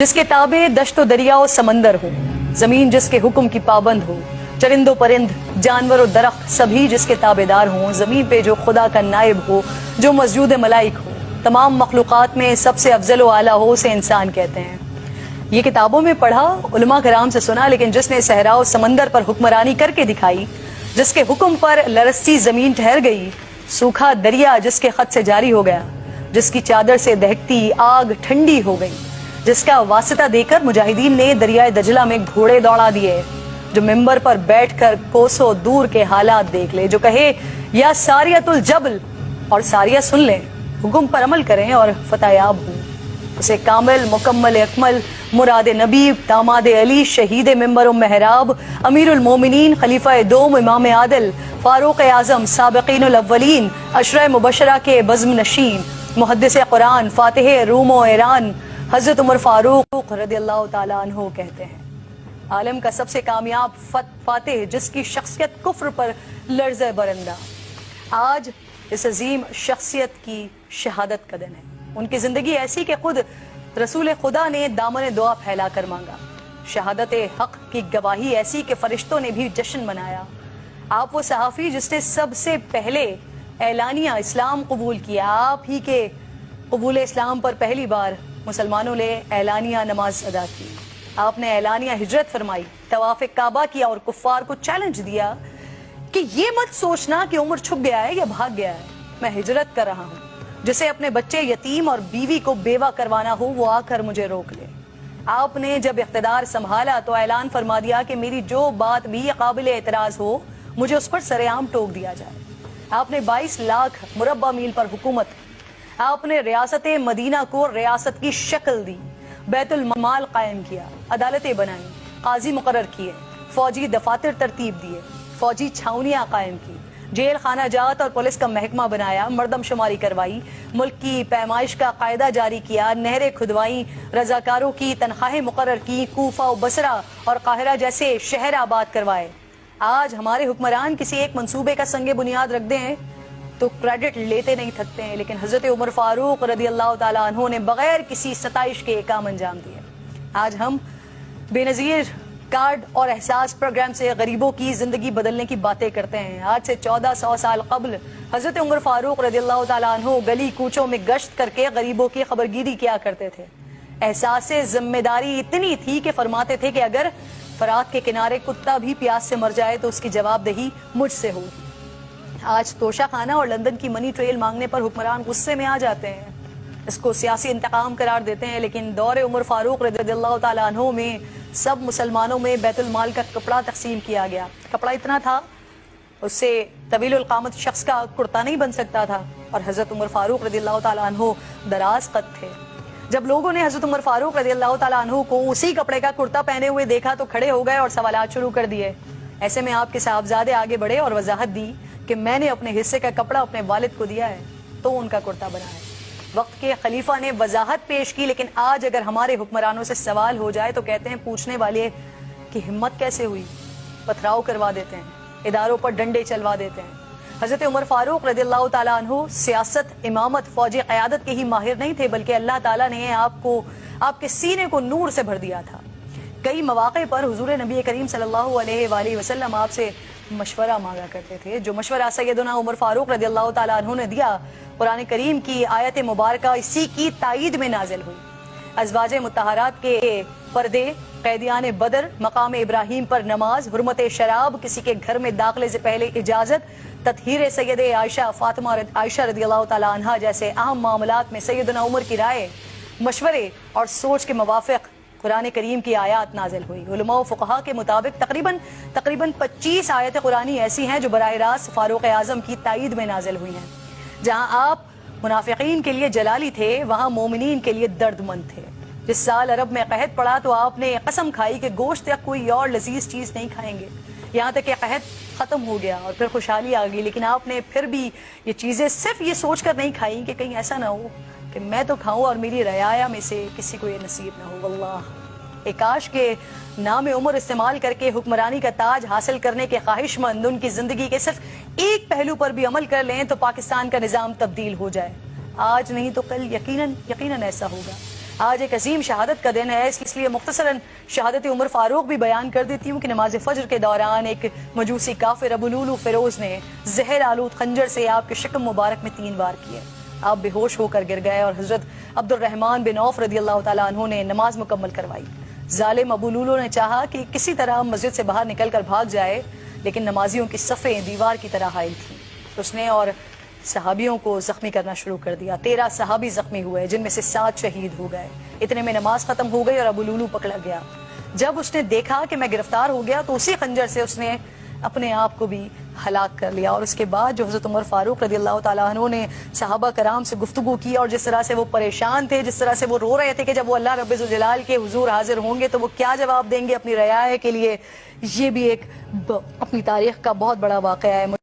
जिसके ताबे दश्त व दरिया व समंदर हो, जमीन जिसके हुक्म की पाबंद हो, चरिंदो परिंद जानवर और दरख्त सभी जिसके ताबेदार हों, जमीन पे जो खुदा का नायब हो, जो मस्जूद मलाइक हो, तमाम मखलूक़ात में सबसे अफजल व आला हो, उसे इंसान कहते हैं। ये किताबों में पढ़ा, उलमा कराम से सुना, लेकिन जिसने सहरा और समंदर पर हुक्मरानी करके दिखाई, जिसके हुक्म पर लरसती जमीन ठहर गई, सूखा दरिया जिसके खत से जारी हो गया, जिसकी चादर से दहकती आग ठंडी हो गई, जिसका वास्ता देकर मुजाहिदीन ने दरियाए दजला में घोड़े दौड़ा दिए, जो मिंबर पर बैठकर कोसों दूर के हालात देख ले, जो कहे या सारियतुल जबल और सारिया सुन ले, हुक्म पर अमल करें और फतयाब हो, उसे कामिल मुकम्मल अकमल मुराद नबी दामाद अली शहीद मिंबर व महराब अमीरुल मोमिनीन खलीफा दोम इमाम आदिल फारूक आजम साबिकीनुल अव्वलीन अशरा मुबशरा के बज़्म नशीन मुहद्दिस कुरान फातिह रूम व ईरान हजरत उमर फारूक रदियल्लाहु ताला अन्हु कहते हैं, आलम का सबसे कामयाब फातिह जिसकी शख्सियत कुफ्र पर लर्ज़े बरंदा, आज इस अजीम शख्सियत की शहादत का दिन है। उनकी जिंदगी ऐसी कि खुद रसूल खुदा ने दामन दुआ फैला कर मांगा, शहादत हक की गवाही ऐसी कि फरिश्तों ने भी जश्न मनाया। आप वो सहाफ़ी जिसने सबसे पहले एलानिया इस्लाम कबूल किया, आप ही के कबूल इस्लाम पर पहली बार मुसलमानों ने एलानिया नमाज अदा की, आपने एलानिया हिजरत फरमाई, तवाफ़ काबा किया और कुफ्फार को चैलेंज दिया कि ये मत सोचना कि उम्र छुप गया है या भाग गया है, मैं हिजरत कर रहा हूँ, जिसे अपने बच्चे यतीम और बीवी को बेवा करवाना हो वो आकर मुझे रोक ले। आपने जब इख्तिदार संभाला तो ऐलान फरमा दिया कि मेरी जो बात भी काबिल एतराज हो मुझे उस पर सरेआम टोक दिया जाए। आपने 22 लाख मुरब्बा मील पर हुकूमत, आपने रियासत मदीना को रियासत की शक्ल दी, बैतुल माल कायम किया, अदालतें बनाई, काजी मुकर्रर किए, फौजी दफातर तरतीब दिए, फौजी छावनियां कायम की, जेल खाना जात और पुलिस का महकमा बनाया, मर्दमशुमारी करवाई, मुल्क की पैमाइश का कायदा जारी किया, नहरें खुदवाई, रजाकारों की तनख्वाहें मुकर्रर की, कूफा और बसरा और काहिरा जैसे शहर आबाद करवाए। आज हमारे हुक्मरान किसी एक मंसूबे का संगे बुनियाद रख दें तो क्रेडिट लेते नहीं थकते हैं, लेकिन हजरत उमर फारूक रदियल्लाहु ताला अन्हु ने बगैर किसी सताइश के काम अंजाम दिए। आज हम बेनज़ीर कार्ड और एहसास प्रोग्राम से गरीबों की जिंदगी बदलने की बातें करते हैं। आज से 1400 साल कबल हजरत उमर फारूक रदियल्लाहु ताला अन्हु गली कूचों में गश्त करके गरीबों की खबरगीरी किया करते थे। एहसास जिम्मेदारी इतनी थी कि फरमाते थे कि अगर फरात के किनारे कुत्ता भी प्यास से मर जाए तो उसकी जवाबदेही मुझसे होगी। आज तोशा खाना और लंदन की मनी ट्रेल मांगने पर हुक्मरान गुस्से में आ जाते हैं, इसको सियासी इंतकाम करार देते हैं, लेकिन दौरे उमर फारूक रदियल्लाहु ताला अन्हु में सब मुसलमानों में बैतुल माल का कपड़ा तकसीम किया गया। कपड़ा इतना था उससे तवीलुल क़ामत शख्स का कुर्ता नहीं बन सकता था, और हजरत उमर फारूक रदियल्लाहु ताला अन्हु दराज कद थे। जब लोगों ने हजरत उमर फारूक रदियल्लाहु ताला अन्हु को उसी कपड़े का कुर्ता पहने हुए देखा तो खड़े हो गए और सवालात शुरू कर दिए। ऐसे में आपके साहबजादे आगे बढ़े और वजाहत दी कि मैंने अपने हिस्से का कपड़ा अपने वालिद को दिया है तो उनका कुर्ता बना है। वक्त के खलीफा ने वजाहत पेश की, लेकिन आज अगर हमारे हुक्मरानों से सवाल हो जाए तो कहते हैं पूछने वाले की हिम्मत कैसे हुई, पथराव करवा देते हैं, इदारों पर डंडे चलवा देते हैं। हजरत उमर फारूक रदियल्लाहु ताला अन्हु सियासत, इमामत, फौजी क़यादत के ही माहिर नहीं थे, बल्कि अल्लाह ताला ने आपको आपके सीने को नूर से भर दिया था। कई मौक़े पर हुजूर नबी करीम सल्लल्लाहु अलैहि वसल्लम आपसे मशवरा मांगा करते थे, जो मशवरा सैयदना उमर फारूक रदियल्लाहु ताला अन्हु ने दिया, कुरान करीम की आयत मुबारका इसी की तायीद में नाजिल हुई। अज़वाज मुत्तहरात के पर्दे, कैदियान बदर, मकाम इब्राहिम पर नमाज, हुर्मत शराब, किसी के घर में दाखिले से पहले इजाजत, तत्हीर सैयद आयशा फातिमा आयशा रदियल्लाहु ताला अन्हा जैसे अहम मामलात में सैयदना उमर की राय, मशवरे और सोच के मुवाफिक कुरान करीम की आयत नाजिल हुई। उलमा व फुक़हा के मुताबिक तकरीबन 25 आयत कुरानी ऐसी हैं जो बराह रास्त फारूक आज़म की तायीद में नाजिल हुई हैं। जहाँ आप मुनाफिकीन के लिए जलाली थे, वहाँ मोमिनीन के लिए दर्दमंद थे। जिस साल अरब में कहत पड़ा तो आपने कसम खाई कि गोश्त या कोई और लजीज चीज़ नहीं खाएंगे, यहाँ तक कि कहत ख़त्म हो गया और फिर खुशहाली आ गई, लेकिन आपने फिर भी ये चीज़ें सिर्फ ये सोच कर नहीं खाई कि कहीं ऐसा ना हो कि मैं तो खाऊं और मेरी रयाया में से किसी को ये नसीब ना हो। वल्लाह एकाश के नाम उमर इस्तेमाल करके हुक्मरानी का ताज हासिल करने के ख्वाहिशमंद उनकी जिंदगी के सिर्फ एक पहलू पर भी अमल कर लें तो पाकिस्तान का निज़ाम तब्दील हो जाए। आज नहीं तो कल यकीनन ऐसा होगा। آج ایک عظیم شہادت کا دن ہے، اس لیے مختصراً شہادت عمر فاروق بھی بیان کر دیتی ہوں کہ نماز فجر کے دوران ایک مجوسی کافر ابو لولو فیروز نے زہر آلود خنجر سے آپ کے شکم مبارک میں 3 وار کیے. آپ بے ہوش ہو کر گر گئے اور حضرت عبد الرحمن بن عوف رضی اللہ تعالیٰ عنہ نے نماز مکمل کروائی. ظالم ابو لولو نے چاہا کہ کسی طرح مسجد سے باہر نکل کر بھاگ جائے، لیکن نمازیوں کی صفیں دیوار کی طرح حائل تھیں. اس نے اور صحابیوں کو زخمی کرنا شروع کر دیا. 13 صحابی زخمی ہوئے، جن میں سے 7 شہید ہو گئے. اتنے میں نماز ختم ہو گئی اور ابو لولو پکڑا گیا. جب اس نے دیکھا کہ میں گرفتار ہو گیا تو اسی خنجر سے اس نے اپنے آپ کو بھی ہلاک کر لیا. اور اس کے بعد جو حضرت عمر فاروق رضی اللہ تعالیٰ عنہ نے صحابہ کرام سے گفتگو کی اور جس طرح سے وہ پریشان تھے، جس طرح سے وہ رو رہے تھے کہ جب وہ اللہ رب ذوالجلال کے حضور حاضر ہوں گے تو وہ کیا جواب دیں گے اپنی رعایا کے لیے، یہ بھی ایک اپنی تاریخ کا بہت بڑا واقعہ ہے.